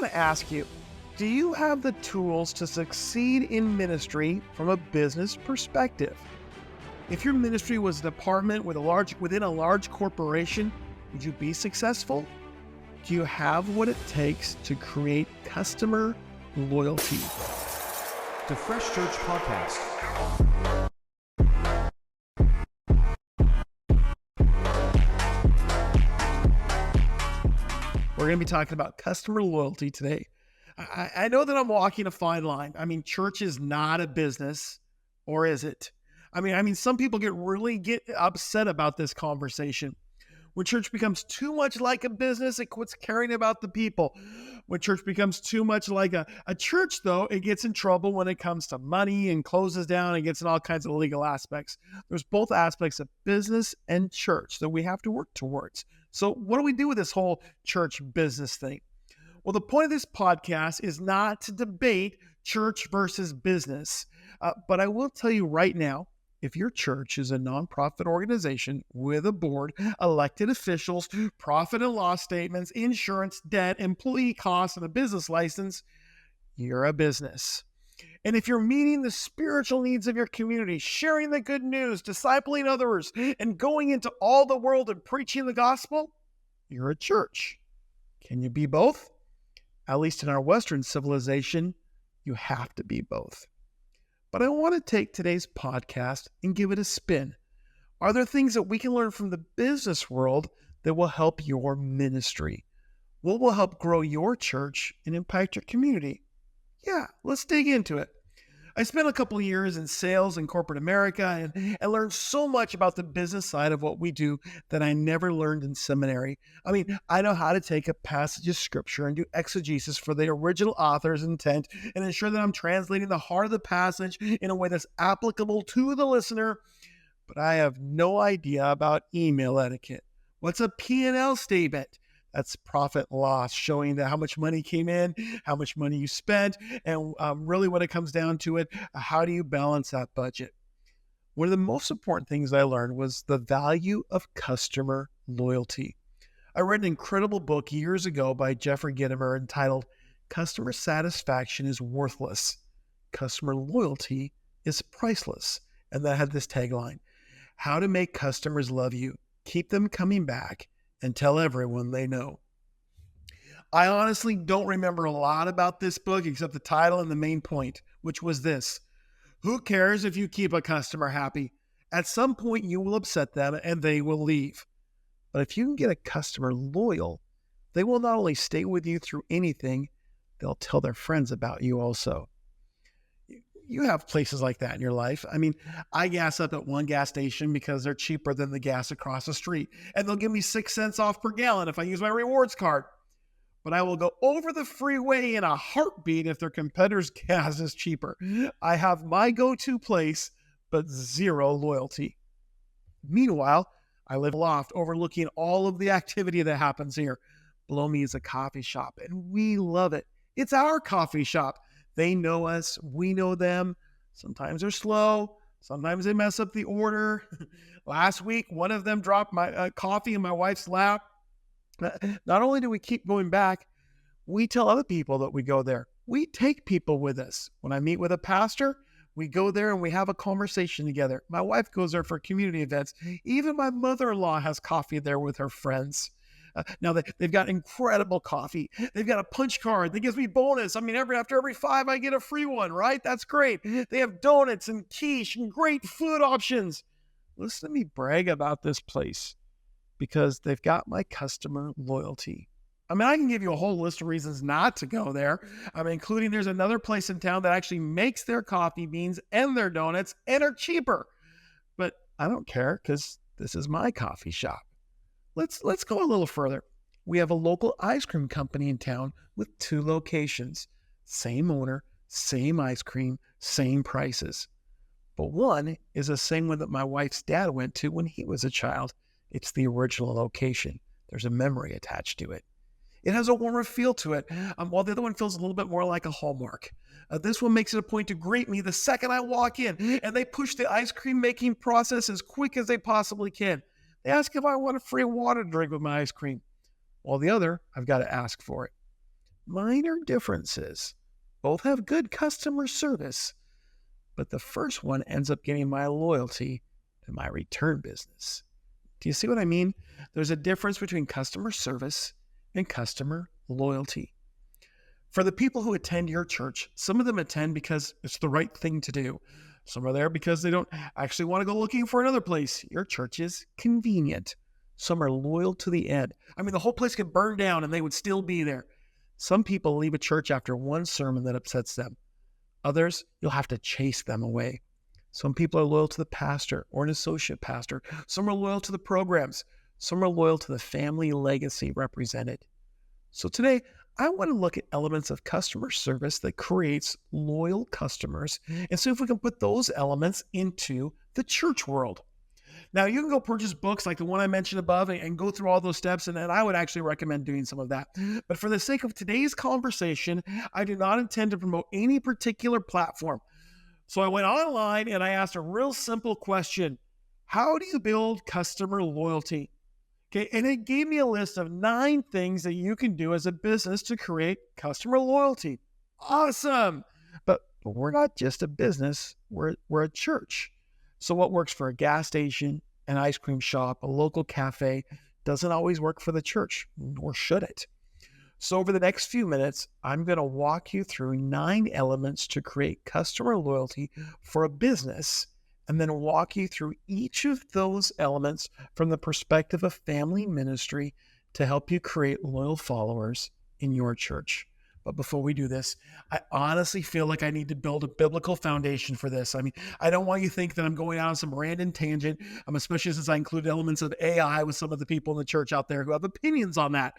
want to ask you, do you have the tools to succeed in ministry from a business perspective? If your ministry was a department within a large corporation, would you be successful? Do you have what it takes to create customer loyalty? The Fresh Church Podcast. We're going to be talking about customer loyalty today. I know that I'm walking a fine line. Church is not a business, or is it? Some people get upset about this conversation. When church becomes too much like a business, it quits caring about the people. When church becomes too much like a church, though, it gets in trouble when it comes to money and closes down and gets in all kinds of legal aspects. There's both aspects of business and church that we have to work towards. So what do we do with this whole church business thing? Well, the point of this podcast is not to debate church versus business, but I will tell you right now, if your church is a nonprofit organization with a board, elected officials, profit and loss statements, insurance, debt, employee costs, and a business license, you're a business. And if you're meeting the spiritual needs of your community, sharing the good news, discipling others, and going into all the world and preaching the gospel, you're a church. Can you be both? At least in our Western civilization, you have to be both. But I want to take today's podcast and give it a spin. Are there things that we can learn from the business world that will help your ministry? What will help grow your church and impact your community? Yeah, let's dig into it. I spent a couple of years in sales in corporate America and learned so much about the business side of what we do that I never learned in seminary. I know how to take a passage of scripture and do exegesis for the original author's intent and ensure that I'm translating the heart of the passage in a way that's applicable to the listener, but I have no idea about email etiquette. What's a P&L statement? That's profit loss, showing that how much money came in, how much money you spent, and really when it comes down to it, how do you balance that budget? One of the most important things I learned was the value of customer loyalty. I read an incredible book years ago by Jeffrey Gitomer entitled Customer Satisfaction is Worthless. Customer Loyalty is Priceless. And that had this tagline, how to make customers love you, keep them coming back, and tell everyone they know. I honestly don't remember a lot about this book except the title and the main point, which was this: who cares if you keep a customer happy? At some point you will upset them and they will leave. But if you can get a customer loyal, they will not only stay with you through anything, they'll tell their friends about you also. You have places like that in your life. I gas up at one gas station because they're cheaper than the gas across the street, and they'll give me 6 cents off per gallon if I use my rewards card. But I will go over the freeway in a heartbeat if their competitor's gas is cheaper. I have my go-to place, but zero loyalty. Meanwhile, I live aloft overlooking all of the activity that happens here. Below me is a coffee shop, and we love it. It's our coffee shop. They know us. We know them. Sometimes they're slow. Sometimes they mess up the order. Last week, one of them dropped my coffee in my wife's lap. Not only do we keep going back, we tell other people that we go there. We take people with us. When I meet with a pastor, we go there and we have a conversation together. My wife goes there for community events. Even my mother-in-law has coffee there with her friends. Now they've got incredible coffee. They've got a punch card that gives me bonus. After every 5, I get a free one, right? That's great. They have donuts and quiche and great food options. Listen to me brag about this place because they've got my customer loyalty. I can give you a whole list of reasons not to go there. Including there's another place in town that actually makes their coffee beans and their donuts and are cheaper. But I don't care because this is my coffee shop. Let's go a little further. We have a local ice cream company in town with 2 locations. Same owner, same ice cream, same prices. But one is the same one that my wife's dad went to when he was a child. It's the original location. There's a memory attached to it. It has a warmer feel to it, while the other one feels a little bit more like a Hallmark. This one makes it a point to greet me the second I walk in, and they push the ice cream making process as quick as they possibly can. They ask if I want a free water to drink with my ice cream. While the other, I've got to ask for it. Minor differences. Both have good customer service, but the first one ends up getting my loyalty and my return business. Do you see what I mean? There's a difference between customer service and customer loyalty. For the people who attend your church, some of them attend because it's the right thing to do. Some are there because they don't actually want to go looking for another place. Your church is convenient. Some are loyal to the end. I mean, the whole place could burn down and they would still be there. Some people leave a church after one sermon that upsets them. Others, you'll have to chase them away. Some people are loyal to the pastor or an associate pastor. Some are loyal to the programs. Some are loyal to the family legacy represented. So today, I want to look at elements of customer service that creates loyal customers and see if we can put those elements into the church world. Now, you can go purchase books like the one I mentioned above and go through all those steps, and I would actually recommend doing some of that. But for the sake of today's conversation, I do not intend to promote any particular platform. So I went online and I asked a real simple question. How do you build customer loyalty? Okay, and it gave me a list of 9 things that you can do as a business to create customer loyalty. Awesome. But we're not just a business, we're a church. So what works for a gas station, an ice cream shop, a local cafe doesn't always work for the church, nor should it. So over the next few minutes, I'm going to walk you through 9 elements to create customer loyalty for a business, and then walk you through each of those elements from the perspective of family ministry to help you create loyal followers in your church. But before we do this, I honestly feel like I need to build a biblical foundation for this. I mean, I don't want you to think that I'm going out on some random tangent, especially since I include elements of AI with some of the people in the church out there who have opinions on that.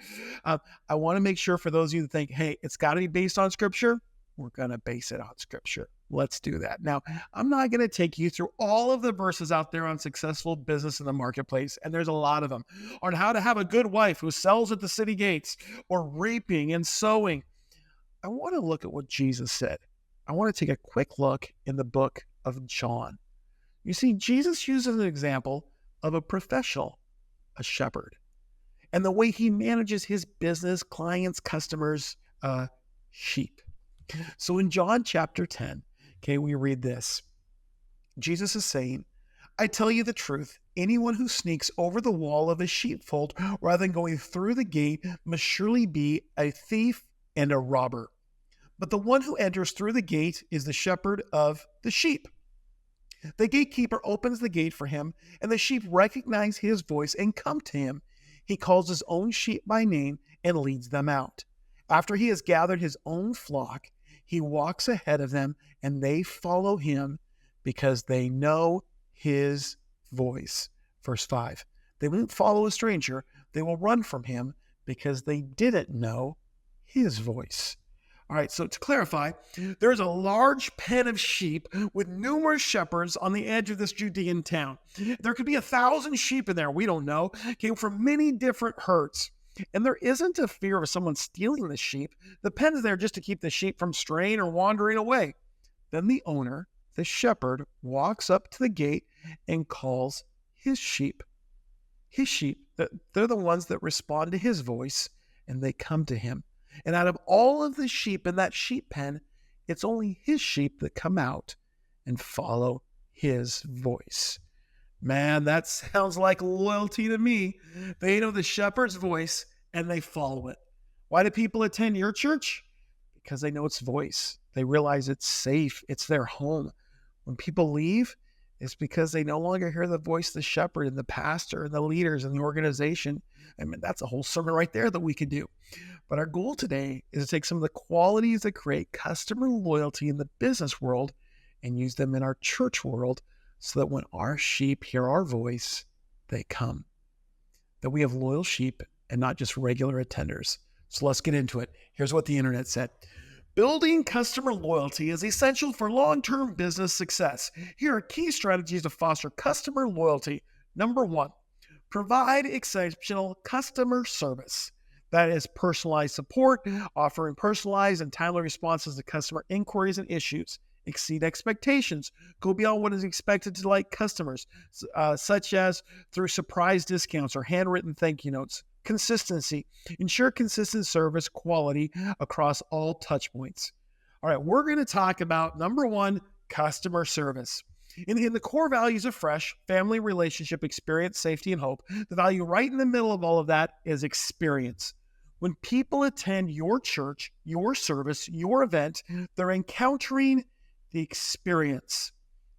I want to make sure for those of you that think, hey, it's got to be based on scripture, we're going to base it on scripture. Let's do that. Now, I'm not going to take you through all of the verses out there on successful business in the marketplace, and there's a lot of them, on how to have a good wife who sells at the city gates, or reaping and sowing. I want to look at what Jesus said. I want to take a quick look in the book of John. You see, Jesus uses an example of a professional, a shepherd, and the way he manages his business, clients, customers, sheep. So in John chapter 10, okay, we read this. Jesus is saying, I tell you the truth, anyone who sneaks over the wall of a sheepfold rather than going through the gate must surely be a thief and a robber. But the one who enters through the gate is the shepherd of the sheep. The gatekeeper opens the gate for him, and the sheep recognize his voice and come to him. He calls his own sheep by name and leads them out. After he has gathered his own flock, he walks ahead of them, and they follow him because they know his voice. Verse 5. They won't follow a stranger. They will run from him because they didn't know his voice. All right, so to clarify, there's a large pen of sheep with numerous shepherds on the edge of this Judean town. There could be 1,000 sheep in there, we don't know, came from many different herds. And there isn't a fear of someone stealing the sheep. The pen is there just to keep the sheep from straying or wandering away. Then the owner, the shepherd, walks up to the gate and calls his sheep. His sheep, they're the ones that respond to his voice, and they come to him. And out of all of the sheep in that sheep pen, it's only his sheep that come out and follow his voice. Man, that sounds like loyalty to me. They know the shepherd's voice and they follow it. Why do people attend your church? Because they know its voice. They realize it's safe. It's their home. When people leave, it's because they no longer hear the voice of the shepherd and the pastor and the leaders and the organization. I mean, that's a whole sermon right there that we could do. But our goal today is to take some of the qualities that create customer loyalty in the business world and use them in our church world so that when our sheep hear our voice, they come. That we have loyal sheep and not just regular attenders. So let's get into it. Here's what the internet said. Building customer loyalty is essential for long-term business success. Here are key strategies to foster customer loyalty. Number 1, provide exceptional customer service. That is personalized support, offering personalized and timely responses to customer inquiries and issues. Exceed expectations. Go beyond what is expected to delight customers, such as through surprise discounts or handwritten thank you notes. Consistency. Ensure consistent service quality across all touch points. All right, we're going to talk about number one, customer service. In the core values of Fresh, family, relationship, experience, safety, and hope, the value right in the middle of all of that is experience. When people attend your church, your service, your event, they're encountering the experience.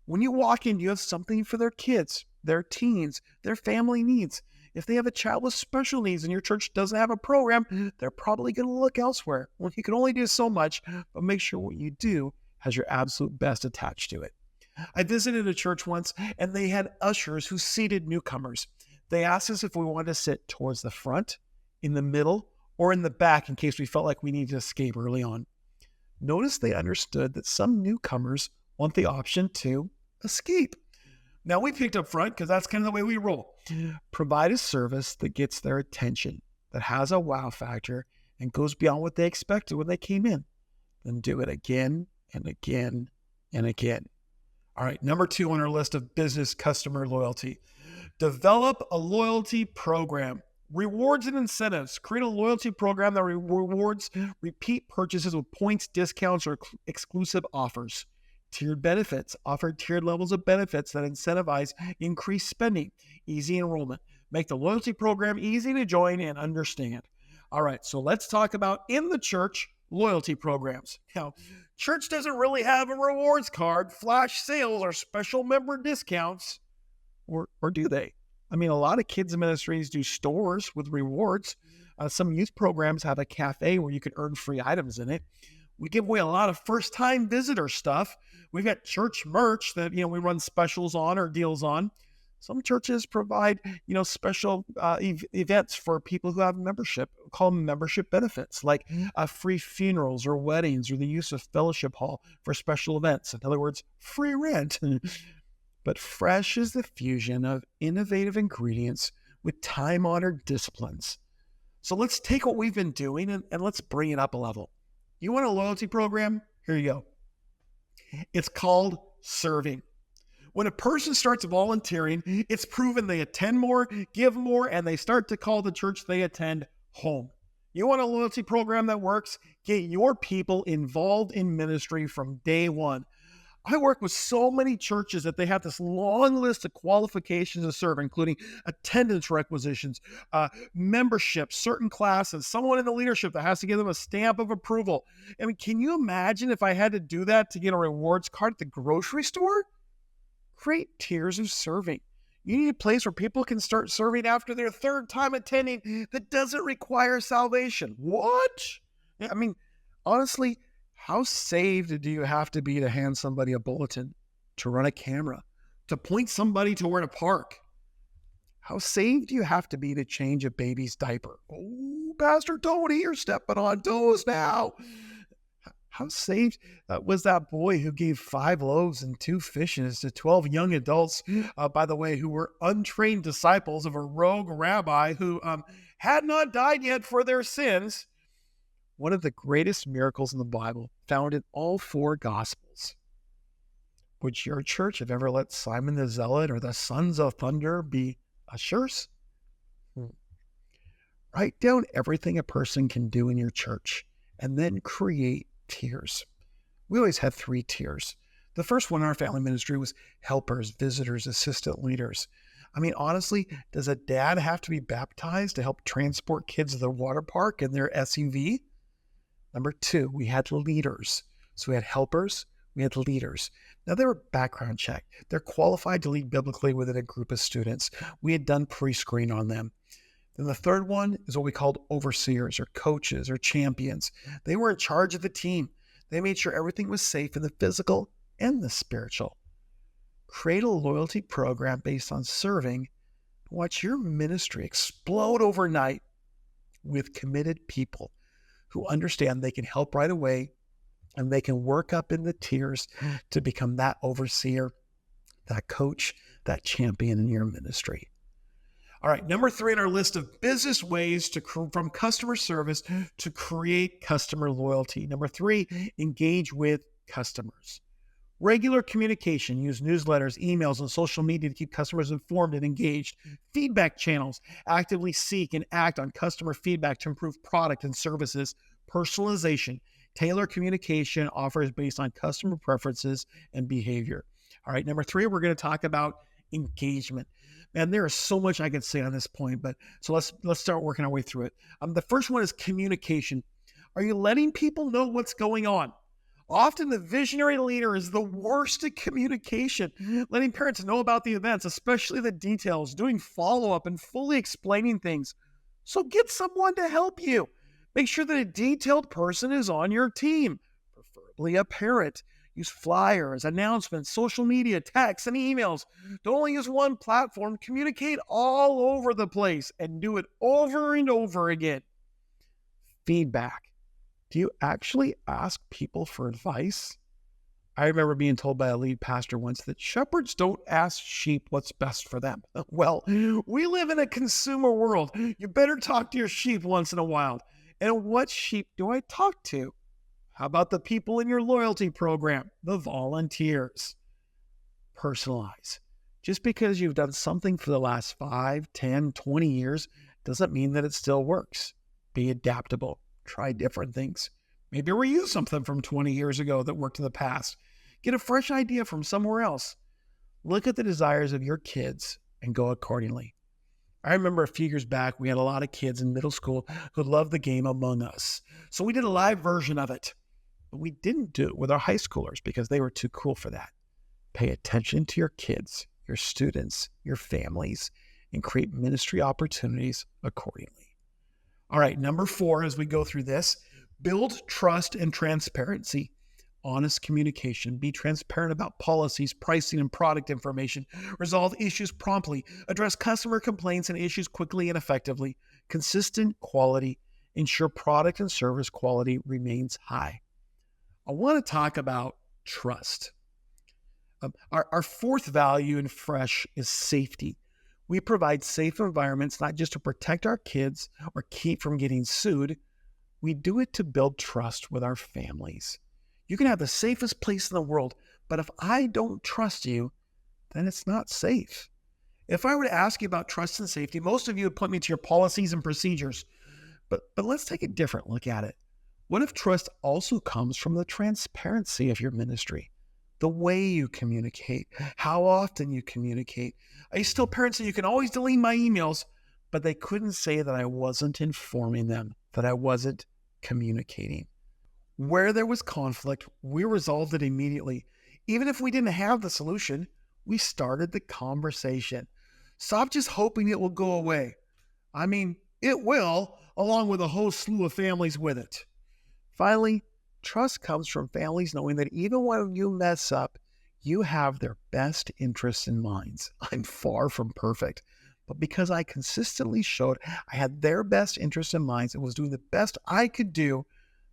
When you walk in, you have something for their kids, their teens, their family needs. If they have a child with special needs and your church doesn't have a program, they're probably going to look elsewhere. Well, you can only do so much, but make sure what you do has your absolute best attached to it. I visited a church once and they had ushers who seated newcomers. They asked us if we wanted to sit towards the front, in the middle, or in the back in case we felt like we needed to escape early on. Notice they understood that some newcomers want the option to escape. Now we picked up front because that's kind of the way we roll. Provide a service that gets their attention, that has a wow factor, and goes beyond what they expected when they came in. Then do it again and again and again. All right, number two on our list of business customer loyalty. Develop a loyalty program. Rewards and incentives. Create a loyalty program that rewards repeat purchases with points, discounts, or exclusive offers. Tiered benefits. Offer tiered levels of benefits that incentivize increased spending. Easy enrollment. Make the loyalty program easy to join and understand. All right, so let's talk about in the church loyalty programs. Now, church doesn't really have a rewards card, flash sales, or special member discounts, or do they? I mean, a lot of kids ministries do stores with rewards. Some youth programs have a cafe where you can earn free items in it. We give away a lot of first-time visitor stuff. We've got church merch that we run specials on or deals on. Some churches provide special events for people who have membership, call them membership benefits, like free funerals or weddings, or the use of fellowship hall for special events. In other words, free rent. But Fresh is the fusion of innovative ingredients with time-honored disciplines. So let's take what we've been doing and let's bring it up a level. You want a loyalty program? Here you go. It's called serving. When a person starts volunteering, it's proven they attend more, give more, and they start to call the church they attend home. You want a loyalty program that works? Get your people involved in ministry from day one. I work with so many churches that they have this long list of qualifications to serve, including attendance requisitions, membership, certain classes, someone in the leadership that has to give them a stamp of approval. I mean, can you imagine if I had to do that to get a rewards card at the grocery store? Create tiers of serving. You need a place where people can start serving after their third time attending that doesn't require salvation. What? I mean, honestly, how saved do you have to be to hand somebody a bulletin, to run a camera, to point somebody to where to park? How saved do you have to be to change a baby's diaper? Oh, Pastor Tony, you're stepping on toes now. How saved was that boy who gave 5 loaves and 2 fishes to 12 young adults, by the way, who were untrained disciples of a rogue rabbi who had not died yet for their sins? One of the greatest miracles in the Bible, found in all 4 Gospels. Would your church have ever let Simon the Zealot or the Sons of Thunder be ushers? Write down everything a person can do in your church and then create tiers. We always had 3 tiers. The first one in our family ministry was helpers, visitors, assistant leaders. I mean, honestly, does a dad have to be baptized to help transport kids to the water park in their SUV? Number 2, we had leaders. So we had helpers, we had leaders. Now they were background checked. They're qualified to lead biblically within a group of students. We had done pre-screen on them. Then the third one is what we called overseers or coaches or champions. They were in charge of the team. They made sure everything was safe in the physical and the spiritual. Create a loyalty program based on serving. Watch your ministry explode overnight with committed people who understand they can help right away and they can work up in the tiers to become that overseer, that coach, that champion in your ministry. All right, number 3 on our list of business ways from customer service to create customer loyalty. Number 3, engage with customers. Regular communication, use newsletters, emails, and social media to keep customers informed and engaged. Feedback channels, actively seek and act on customer feedback to improve product and services. Personalization, tailor communication offers based on customer preferences and behavior. All right, number three, we're going to talk about engagement. Man, there is so much I could say on this point, but so let's start working our way through it. The first one is communication. Are you letting people know what's going on? Often the visionary leader is the worst at communication, letting parents know about the events, especially the details, doing follow up, and fully explaining things. So get someone to help you. Make sure that a detailed person is on your team, preferably a parent. Use flyers, announcements, social media, texts, and emails. Don't only use one platform, communicate all over the place and do it over and over again. Feedback. Do you actually ask people for advice? I remember being told by a lead pastor once that shepherds don't ask sheep what's best for them. Well, we live in a consumer world. You better talk to your sheep once in a while. And what sheep do I talk to? How about the people in your loyalty program, the volunteers? Personalize. Just because you've done something for the last 5, 10, 20 years doesn't mean that it still works. Be adaptable. Try different things. Maybe reuse something from 20 years ago that worked in the past. Get a fresh idea from somewhere else. Look at the desires of your kids and go accordingly. I remember a few years back, we had a lot of kids in middle school who loved the game Among Us. So we did a live version of it. But we didn't do it with our high schoolers because they were too cool for that. Pay attention to your kids, your students, your families, and create ministry opportunities accordingly. All right, number 4, as we go through this, build trust and transparency. Honest communication. Be transparent about policies, pricing, and product information. Resolve issues promptly. Address customer complaints and issues quickly and effectively. Consistent quality. Ensure product and service quality remains high. I want to talk about trust. Our fourth value in Fresh is safety. We provide safe environments not just to protect our kids or keep from getting sued. We do it to build trust with our families. You can have the safest place in the world, but if I don't trust you, then it's not safe. If I were to ask you about trust and safety, most of you would point me to your policies and procedures. But let's take a different look at it. What if trust also comes from the transparency of your ministry? The way you communicate, how often you communicate. I used to tell parents that you can always delete my emails, but they couldn't say that I wasn't informing them, that I wasn't communicating. Where there was conflict, we resolved it immediately. Even if we didn't have the solution, we started the conversation. Stop just hoping it will go away. I mean, it will, along with a whole slew of families with it. Finally, trust comes from families knowing that even when you mess up, you have their best interests in mind. I'm far from perfect, but because I consistently showed I had their best interests in mind and was doing the best I could do,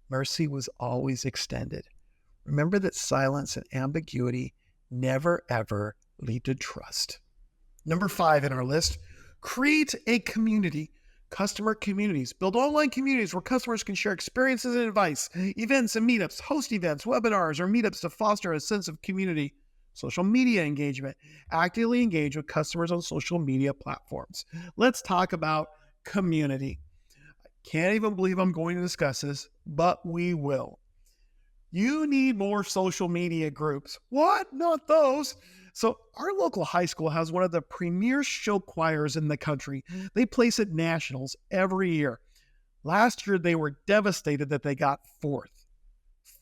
mercy was always extended. Remember that silence and ambiguity never ever lead to trust. Number 5 in our list, create a community. Customer communities. Build online communities where customers can share experiences and advice, events and meetups, host events, webinars, or meetups to foster a sense of community. Social media engagement. Actively engage with customers on social media platforms. Let's talk about community. Can't even believe I'm going to discuss this, but we will. You need more social media groups. What? Not those. So, our local high school has one of the premier show choirs in the country. They place at nationals every year. Last year, they were devastated that they got fourth.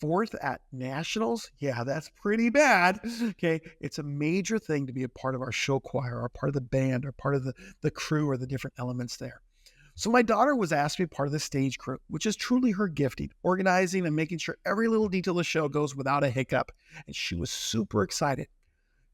Fourth at nationals? Yeah, that's pretty bad. Okay, it's a major thing to be a part of our show choir, or part of the band, or part of the crew, or the different elements there. So my daughter was asked to be part of the stage crew, which is truly her gifting, organizing and making sure every little detail of the show goes without a hiccup. And she was super excited.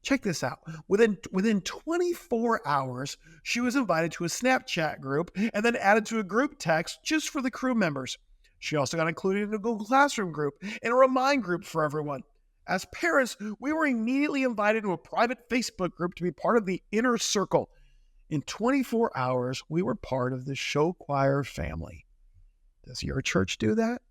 Check this out. Within 24 hours, she was invited to a Snapchat group and then added to a group text just for the crew members. She also got included in a Google Classroom group and a Remind group for everyone. As parents, we were immediately invited to a private Facebook group to be part of the inner circle. In 24 hours, we were part of the show choir family. Does your church do that?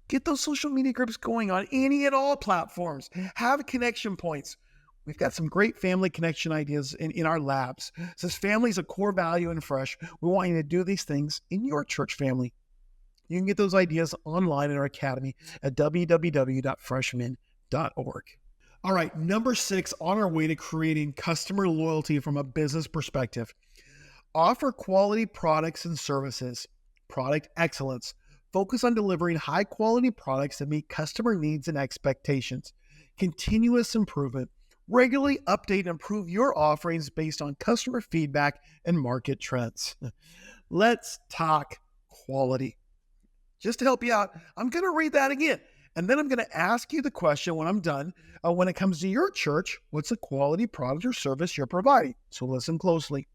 Get those social media groups going on any and all platforms. Have connection points. We've got some great family connection ideas in our labs. Since family is a core value in Fresh, we want you to do these things in your church family. You can get those ideas online in our academy at www.freshman.org. All right, number 6 on our way to creating customer loyalty from a business perspective. Offer quality products and services. Product excellence. Focus on delivering high quality products that meet customer needs and expectations. Continuous improvement. Regularly update and improve your offerings based on customer feedback and market trends. Let's talk quality. Just to help you out, I'm going to read that again. And then I'm going to ask you the question when I'm done. When it comes to your church, what's a quality product or service you're providing? So listen closely.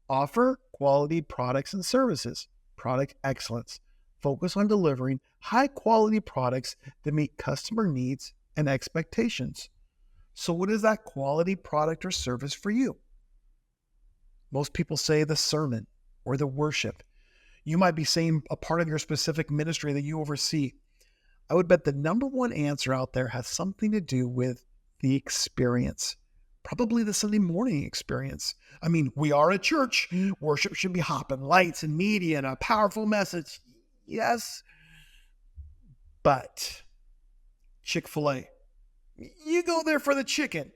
Offer quality products and services. Product excellence. Focus on delivering high quality products that meet customer needs and expectations. So, what is that quality product or service for you? Most people say the sermon or the worship. You might be saying a part of your specific ministry that you oversee. I would bet the number one answer out there has something to do with the experience. Probably the Sunday morning experience. I mean, we are a church. Worship should be hopping, lights and media and a powerful message. Yes, but Chick-fil-A. You go there for the chicken.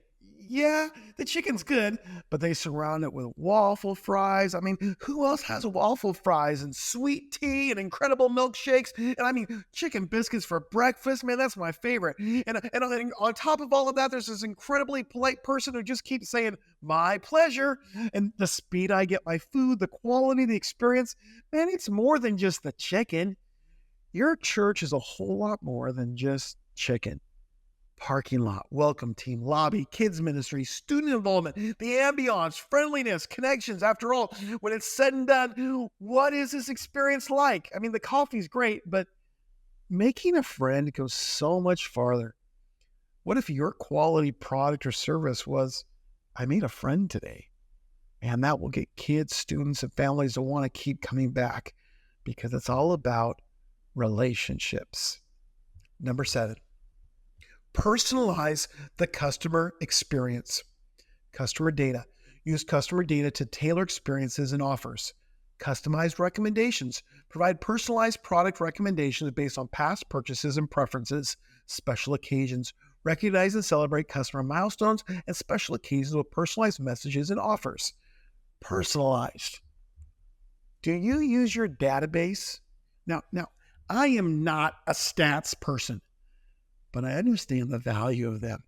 Yeah, the chicken's good, but they surround it with waffle fries. I mean, who else has waffle fries and sweet tea and incredible milkshakes? And I mean, chicken biscuits for breakfast. Man, that's my favorite. And on top of all of that, there's this incredibly polite person who just keeps saying, my pleasure. And the speed I get my food, the quality, the experience, man, it's more than just the chicken. Your church is a whole lot more than just chicken. Parking lot, welcome team, lobby, kids ministry, student involvement, the ambiance, friendliness, connections. After all, when it's said and done, what is this experience like? I mean, the coffee's great, but making a friend goes so much farther. What if your quality product or service was, I made a friend today? And that will get kids, students, and families to want to keep coming back because it's all about relationships. Number 7. Personalize the customer experience. Customer data. Use customer data to tailor experiences and offers. Customized recommendations. Provide personalized product recommendations based on past purchases and preferences. Special occasions. Recognize and celebrate customer milestones and special occasions with personalized messages and offers. Personalized. Do you use your database? Now, I am not a stats person, but I understand the value of them.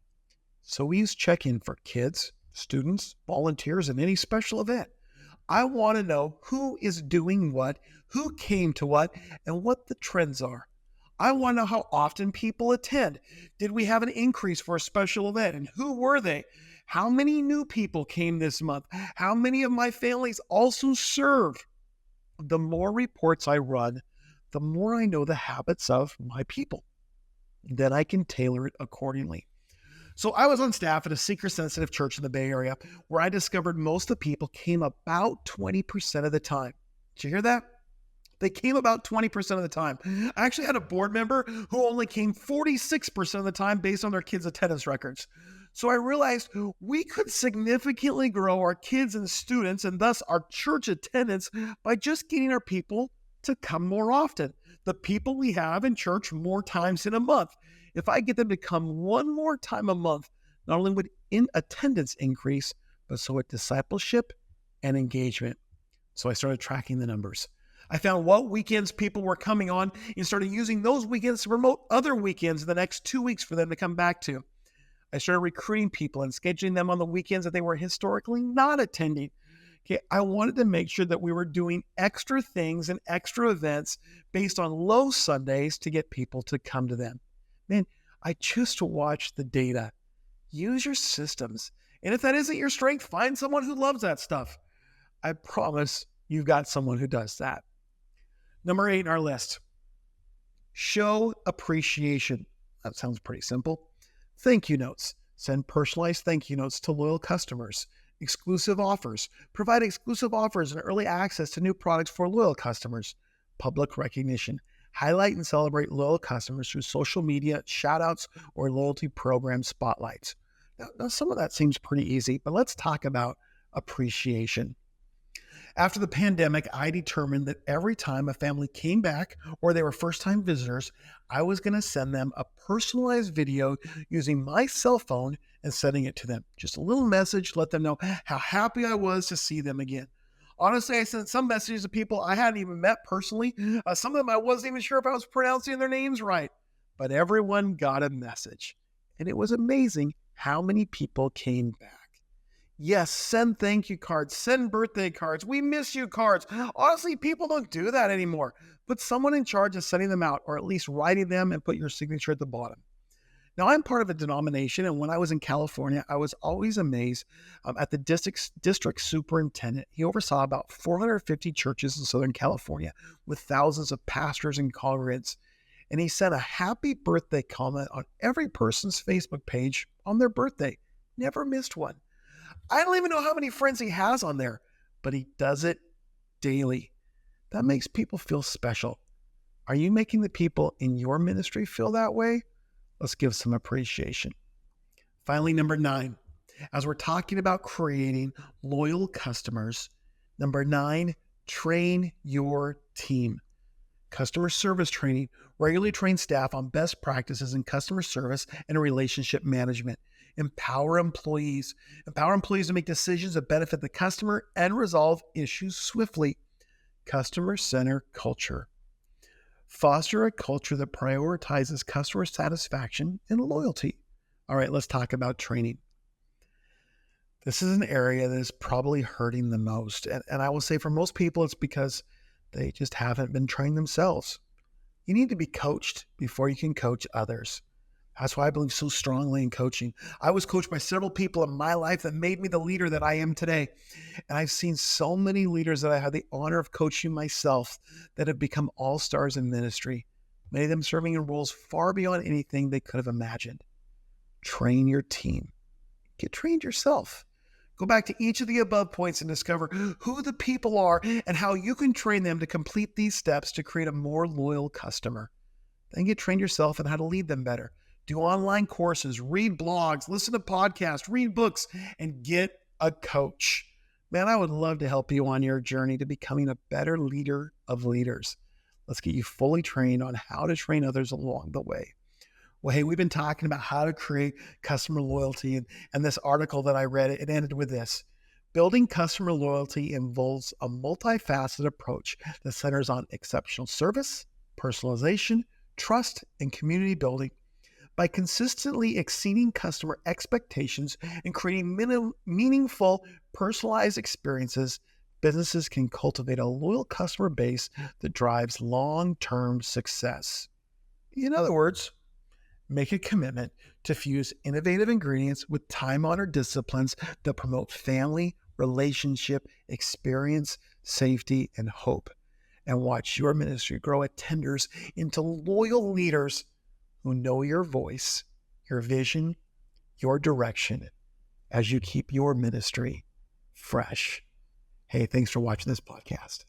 So we use check-in for kids, students, volunteers, and any special event. I want to know who is doing what, who came to what, and what the trends are. I want to know how often people attend. Did we have an increase for a special event? And who were they? How many new people came this month? How many of my families also served? The more reports I run, the more I know the habits of my people. Then I can tailor it accordingly. So I was on staff at a seeker-sensitive church in the Bay Area where I discovered most of the people came about 20% of the time. Did you hear that? They came about 20% of the time. I actually had a board member who only came 46% of the time based on their kids' attendance records. So I realized we could significantly grow our kids and students and thus our church attendance by just getting our people to come more often. The people we have in church more times in a month. If I get them to come one more time a month, not only would attendance increase, but so would discipleship and engagement. So I started tracking the numbers. I found what weekends people were coming on and started using those weekends to promote other weekends in the next 2 weeks for them to come back to. I started recruiting people and scheduling them on the weekends that they were historically not attending. Okay, I wanted to make sure that we were doing extra things and extra events based on low Sundays to get people to come to them. Man, I choose to watch the data. Use your systems. And if that isn't your strength, find someone who loves that stuff. I promise you've got someone who does that. Number 8 in our list. Show appreciation. That sounds pretty simple. Thank you notes. Send personalized thank you notes to loyal customers. Exclusive offers. Provide exclusive offers and early access to new products for loyal customers. Public recognition. Highlight and celebrate loyal customers through social media, shout outs, or loyalty program spotlights. Now, some of that seems pretty easy, but let's talk about appreciation. After the pandemic, I determined that every time a family came back or they were first time visitors, I was going to send them a personalized video using my cell phone and sending it to them. Just a little message, let them know how happy I was to see them again. Honestly, I sent some messages to people I hadn't even met personally. Some of them I wasn't even sure if I was pronouncing their names right, but everyone got a message. And it was amazing how many people came back. Yes, send thank you cards, send birthday cards. We miss you cards. Honestly, people don't do that anymore. Put someone in charge of sending them out, or at least writing them and put your signature at the bottom. Now, I'm part of a denomination, and when I was in California, I was always amazed at the district superintendent. He oversaw about 450 churches in Southern California with thousands of pastors and congregants. And he sent a happy birthday comment on every person's Facebook page on their birthday. Never missed one. I don't even know how many friends he has on there, but he does it daily. That makes people feel special. Are you making the people in your ministry feel that way? Let's give some appreciation. Finally, number 9, as we're talking about creating loyal customers, number 9, train your team. Customer service training, regularly train staff on best practices in customer service and relationship management. Empower employees to make decisions that benefit the customer and resolve issues swiftly. Customer center culture. Foster a culture that prioritizes customer satisfaction and loyalty. All right, let's talk about training. This is an area that is probably hurting the most. And I will say for most people, it's because they just haven't been trained themselves. You need to be coached before you can coach others. That's why I believe so strongly in coaching. I was coached by several people in my life that made me the leader that I am today. And I've seen so many leaders that I had the honor of coaching myself that have become all stars in ministry, many of them serving in roles far beyond anything they could have imagined. Train your team. Get trained yourself. Go back to each of the above points and discover who the people are and how you can train them to complete these steps to create a more loyal customer. Then get trained yourself on how to lead them better. Do online courses, read blogs, listen to podcasts, read books, and get a coach. Man, I would love to help you on your journey to becoming a better leader of leaders. Let's get you fully trained on how to train others along the way. Well, hey, we've been talking about how to create customer loyalty. And this article that I read, it ended with this. Building customer loyalty involves a multifaceted approach that centers on exceptional service, personalization, trust, and community building. By consistently exceeding customer expectations and creating meaningful, personalized experiences, businesses can cultivate a loyal customer base that drives long-term success. In other words, make a commitment to fuse innovative ingredients with time-honored disciplines that promote family, relationship, experience, safety, and hope. And watch your ministry grow attenders into loyal leaders who know your voice, your vision, your direction as you keep your ministry fresh. Hey, thanks for watching this podcast.